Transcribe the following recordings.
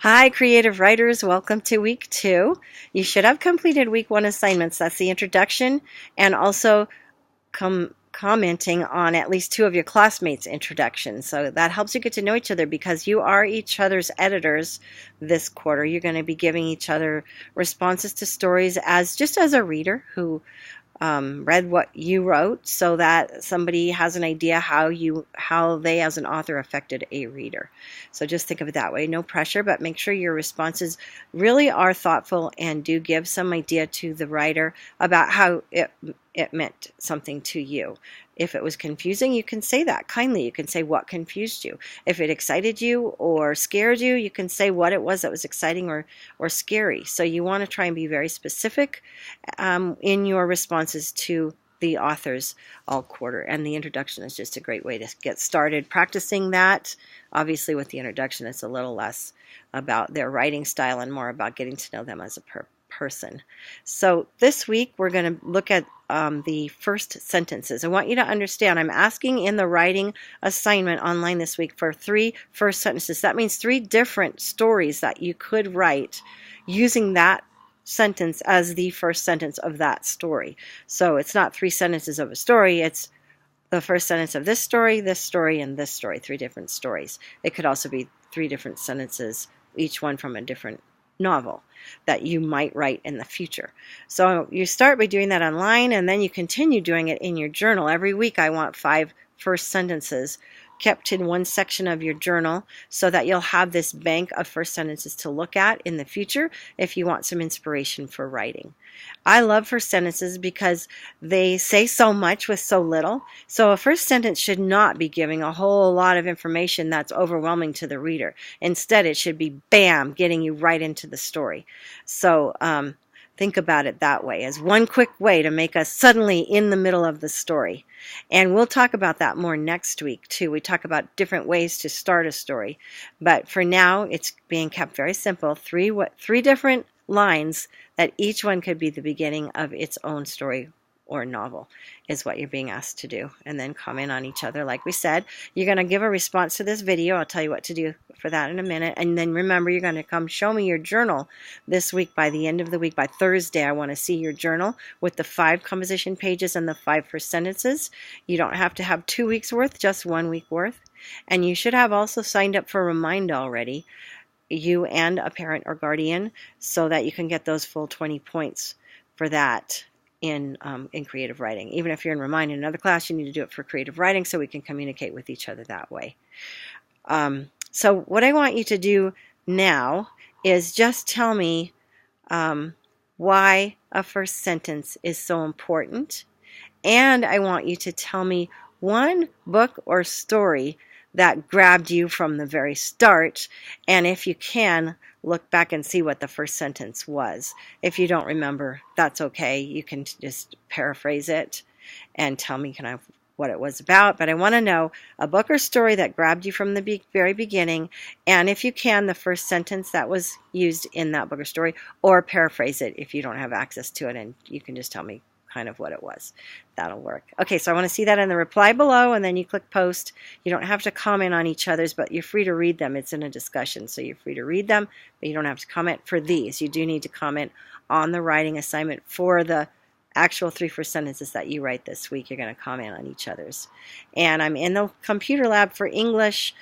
Hi, creative writers. Welcome to week 2. You should have completed week 1 assignments. That's the introduction and also commenting on at least 2 of your classmates' introductions. So that helps you get to know each other because you are each other's editors this quarter. You're going to be giving each other responses to stories as a reader who read what you wrote, so that somebody has an idea how they as an author affected a reader. So just think of it that way. No pressure, but make sure your responses really are thoughtful and do give some idea to the writer about how it meant something to you. If it was confusing, you can say that kindly. You can say what confused you. If it excited you or scared you, you can say what it was that was exciting or scary. So you want to try and be very specific in your responses to the authors all quarter. And the introduction is just a great way to get started practicing that. Obviously, with the introduction, it's a little less about their writing style and more about getting to know them as a person. So this week, we're going to look at the first sentences. I want you to understand I'm asking in the writing assignment online this week for 3 first sentences. That means 3 different stories that you could write using that sentence as the first sentence of that story. So it's not 3 sentences of a story, it's the first sentence of this story, and this story, 3 different stories. It could also be 3 different sentences, each one from a different novel that you might write in the future. So you start by doing that online, and then you continue doing it in your journal. Every week I want 5 first sentences kept in one section of your journal so that you'll have this bank of first sentences to look at in the future if you want some inspiration for writing. I love first sentences because they say so much with so little. So a first sentence should not be giving a whole lot of information that's overwhelming to the reader. Instead, it should be bam, getting you right into the story. So think about it that way, as one quick way to make us suddenly in the middle of the story. And we'll talk about that more next week, too. We talk about different ways to start a story. But for now, it's being kept very simple. 3 different lines that each one could be the beginning of its own story or novel is what you're being asked to do. And then comment on each other. Like we said, you're going to give a response to this video. I'll tell you what to do for that in a minute. And then remember, you're going to come show me your journal this week. By the end of the week, by Thursday, I want to see your journal with the 5 composition pages and the 5 first sentences. You don't have to have 2 weeks worth, just 1 week worth. And you should have also signed up for Remind already, you and a parent or guardian, so that you can get those full 20 points for that in creative writing. Even if you're in Remind in another class, you need to do it for creative writing so we can communicate with each other that way. So what I want you to do now is just tell me why a first sentence is so important. And I want you to tell me one book or story that grabbed you from the very start. And if you can, look back and see what the first sentence was. If you don't remember, that's okay. You can just paraphrase it and tell me kind of what it was about. But I want to know a book or story that grabbed you from the very beginning. And if you can, the first sentence that was used in that book or story, or paraphrase it if you don't have access to it and you can just tell me kind of what it was. That'll work. Okay, so I want to see that in the reply below, and then you click post. You don't have to comment on each other's, but you're free to read them. It's in a discussion, so you're free to read them, but you don't have to comment for these. You do need to comment on the writing assignment for the actual 3 first sentences that you write this week. You're going to comment on each other's. And I'm in the computer lab for English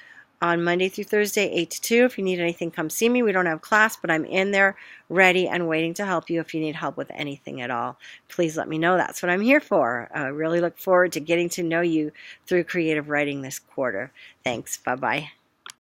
on Monday through Thursday, 8 to 2. If you need anything, come see me. We don't have class, but I'm in there ready and waiting to help you if you need help with anything at all. Please let me know. That's what I'm here for. I really look forward to getting to know you through creative writing this quarter. Thanks. Bye-bye.